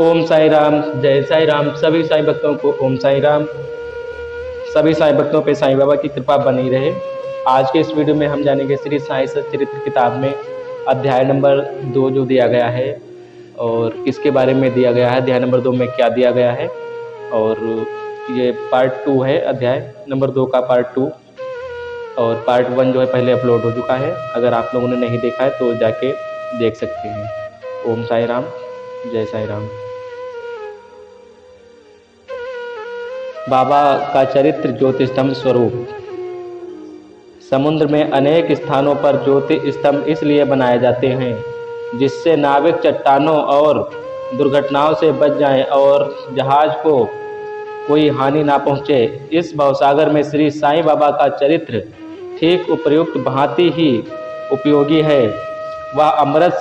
ओम साई राम, जय साई राम। सभी साई भक्तों को ओम साई राम। सभी साई भक्तों पे साईं बाबा की कृपा बनी रहे। आज के इस वीडियो में हम जानेंगे श्री साई सच्चरित्र किताब में अध्याय नंबर 2 जो दिया गया है और किसके बारे में दिया गया है, अध्याय नंबर 2 में क्या दिया गया है। और ये पार्ट 2 है, अध्याय नंबर 2 का पार्ट 2। और पार्ट 1 जो है पहले अपलोड हो चुका है। अगर आप लोगों ने नहीं देखा है तो जाके देख सकते हैं। ओम साई राम, जय साई राम। बाबा का चरित्र ज्योति स्तंभ स्वरूप। समुद्र में अनेक स्थानों पर ज्योति स्तंभ इसलिए बनाए जाते हैं जिससे नाविक चट्टानों और दुर्घटनाओं से बच जाएं और जहाज को कोई हानि ना पहुंचे। इस भवसागर में श्री साईं बाबा का चरित्र ठीक उपर्युक्त भांति ही उपयोगी है। वह अमृत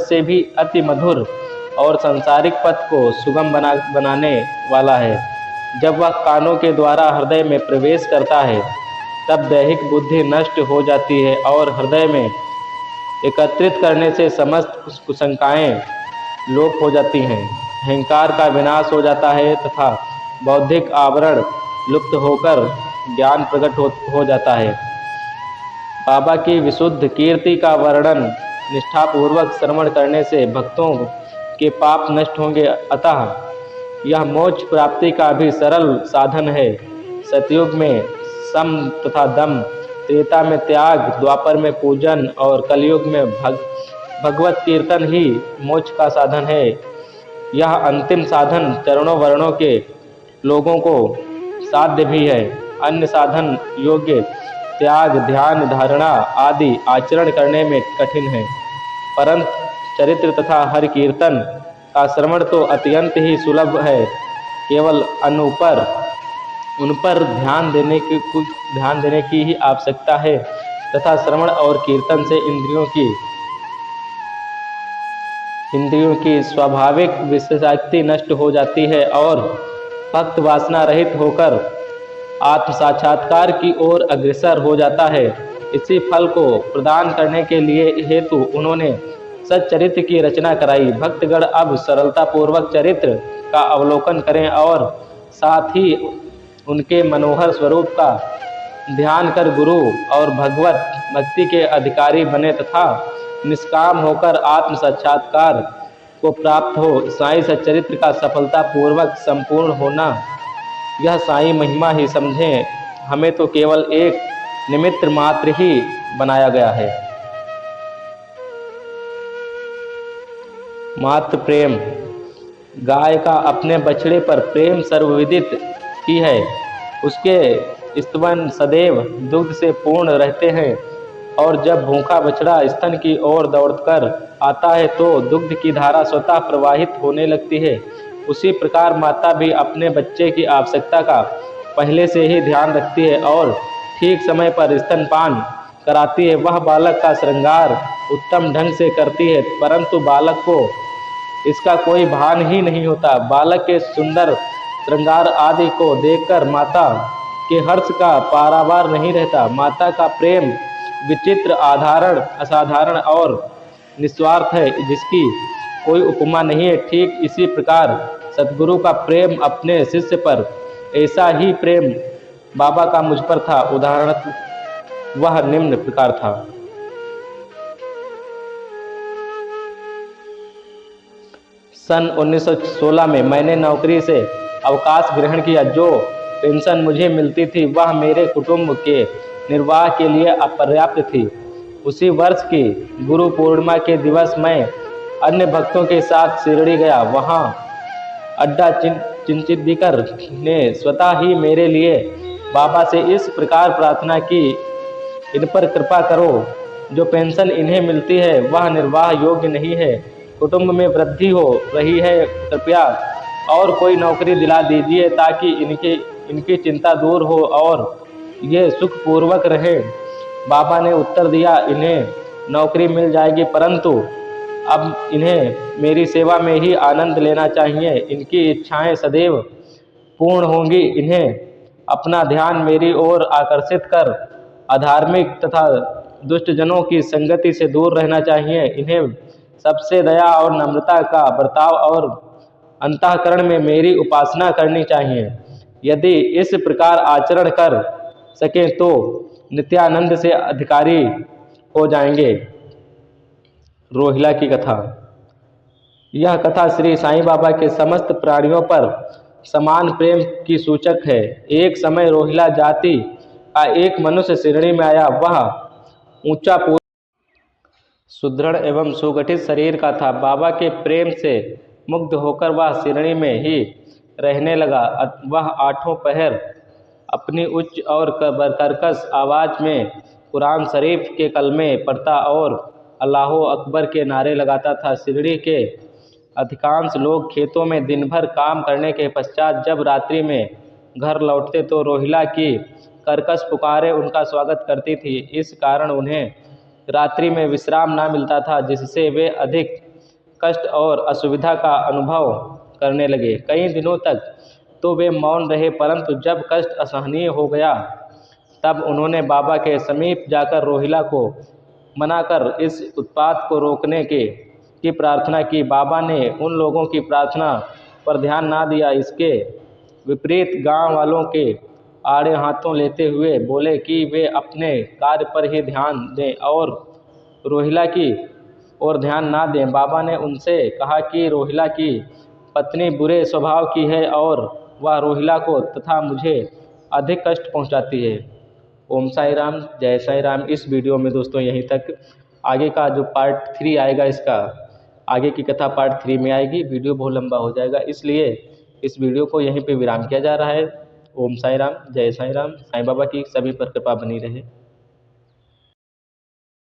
से भी अति मधुर और सांसारिक पथ को सुगम बनाने वाला है। जब वह कानों के द्वारा हृदय में प्रवेश करता है तब दैहिक बुद्धि नष्ट हो जाती है और हृदय में एकत्रित करने से समस्त कुशंकाएं लोप हो जाती हैं। अहंकार का विनाश हो जाता है तथा बौद्धिक आवरण लुप्त होकर ज्ञान प्रकट हो जाता है। बाबा की विशुद्ध कीर्ति का वर्णन निष्ठापूर्वक श्रवण करने से भक्तों के पाप नष्ट होंगे, अतः यह मोक्ष प्राप्ति का भी सरल साधन है। सतयुग में सम तथा दम, त्रेता में त्याग, द्वापर में पूजन और कलयुग में भगवत कीर्तन ही मोक्ष का साधन है। यह अंतिम साधन चरणों वर्णों के लोगों को साध्य भी है। अन्य साधन योग्य त्याग, ध्यान, धारणा आदि आचरण करने में कठिन है, परंतु चरित्र तथा हरि कीर्तन का श्रवण तो अत्यंत ही सुलभ है। केवल उन पर ध्यान देने की ही आवश्यकता है तथा श्रवण और कीर्तन से इंद्रियों की स्वाभाविक विषयासक्ति नष्ट हो जाती है और भक्त वासना रहित होकर आत्म साक्षात्कार की ओर अग्रसर हो जाता है। इसी फल को प्रदान करने के लिए हेतु उन्होंने सच्चरित्र की रचना कराई। भक्तगण अब सरलता पूर्वक चरित्र का अवलोकन करें और साथ ही उनके मनोहर स्वरूप का ध्यान कर गुरु और भगवत भक्ति के अधिकारी बने तथा निष्काम होकर आत्म साक्षात्कार को प्राप्त हो। साईं सच्चरित्र का सफलता पूर्वक संपूर्ण होना यह साईं महिमा ही समझें। हमें तो केवल एक निमित्त मात्र ही बनाया गया है। मात्र प्रेम। गाय का अपने बछड़े पर प्रेम सर्वविदित ही है। उसके स्तवन सदैव दुग्ध से पूर्ण रहते हैं और जब भूखा बछड़ा स्तन की ओर दौड़कर आता है तो दुग्ध की धारा स्वतः प्रवाहित होने लगती है। उसी प्रकार माता भी अपने बच्चे की आवश्यकता का पहले से ही ध्यान रखती है और ठीक समय पर स्तनपान कराती है। वह बालक का श्रृंगार उत्तम ढंग से करती है, परंतु बालक को इसका कोई भान ही नहीं होता। बालक के सुंदर श्रृंगार आदि को देखकर माता के हर्ष का पारावार नहीं रहता। माता का प्रेम विचित्र, असाधारण और निस्वार्थ है, जिसकी कोई उपमा नहीं है। ठीक इसी प्रकार सद्गुरु का प्रेम अपने शिष्य पर, ऐसा ही प्रेम बाबा का मुझ पर था। उदाहरण वह निम्न प्रकार था। सन 1916 में मैंने नौकरी से अवकाश ग्रहण किया। जो पेंशन मुझे मिलती थी वह मेरे कुटुंब के निर्वाह के लिए अपर्याप्त थी। उसी वर्ष की गुरु पूर्णिमा के दिवस मैं अन्य भक्तों के साथ शिरडी गया। वहाँ अड्डा चिंचिदीकर ने स्वतः ही मेरे लिए बाबा से इस प्रकार प्रार्थना की, इन पर कृपा करो। जो पेंशन इन्हें मिलती है वह निर्वाह योग्य नहीं है। कुटुंब में वृद्धि हो रही है, कृपया और कोई नौकरी दिला दीजिए ताकि इनकी चिंता दूर हो और ये सुखपूर्वक रहे। बाबा ने उत्तर दिया, इन्हें नौकरी मिल जाएगी, परंतु अब इन्हें मेरी सेवा में ही आनंद लेना चाहिए। इनकी इच्छाएं सदैव पूर्ण होंगी। इन्हें अपना ध्यान मेरी ओर आकर्षित कर अधार्मिक तथा दुष्टजनों की संगति से दूर रहना चाहिए। इन्हें सबसे दया और नम्रता का बर्ताव और अंतःकरण में मेरी उपासना करनी चाहिए। यदि इस प्रकार आचरण कर सकें तो नित्यानंद से अधिकारी हो जाएंगे। रोहिला की कथा। यह कथा श्री साईं बाबा के समस्त प्राणियों पर समान प्रेम की सूचक है। एक समय रोहिला जाति का एक मनुष्य श्रेणी में आया। वह ऊंचा सुदृढ़ एवं सुगठित शरीर का था। बाबा के प्रेम से मुग्ध होकर वह श्रेणी में ही रहने लगा। वह आठों पहर अपनी उच्च और कर्कश आवाज में कुरान शरीफ के कलमे पढ़ता और अल्लाहो अकबर के नारे लगाता था। श्रेणी के अधिकांश लोग खेतों में दिन भर काम करने के पश्चात जब रात्रि में घर लौटते तो रोहिला की कर्कश पुकारें उनका स्वागत करती थी। इस कारण उन्हें रात्रि में विश्राम न मिलता था, जिससे वे अधिक कष्ट और असुविधा का अनुभव करने लगे। कई दिनों तक तो वे मौन रहे, परंतु जब कष्ट असहनीय हो गया तब उन्होंने बाबा के समीप जाकर रोहिला को मनाकर इस उत्पात को रोकने की प्रार्थना की। बाबा ने उन लोगों की प्रार्थना पर ध्यान ना दिया। इसके विपरीत गांव वालों के आड़े हाथों लेते हुए बोले कि वे अपने कार्य पर ही ध्यान दें और रोहिला की ओर ध्यान ना दें। बाबा ने उनसे कहा कि रोहिला की पत्नी बुरे स्वभाव की है और वह रोहिला को तथा मुझे अधिक कष्ट पहुंचाती है। ओम साई राम, जय साई राम। इस वीडियो में दोस्तों यहीं तक। आगे का जो पार्ट 3 आएगा, इसका आगे की कथा पार्ट 3 में आएगी। वीडियो बहुत लंबा हो जाएगा, इसलिए इस वीडियो को यहीं पे विराम किया जा रहा है। ओम साई राम, जय साई राम। साईं बाबा की सभी पर कृपा बनी रहे।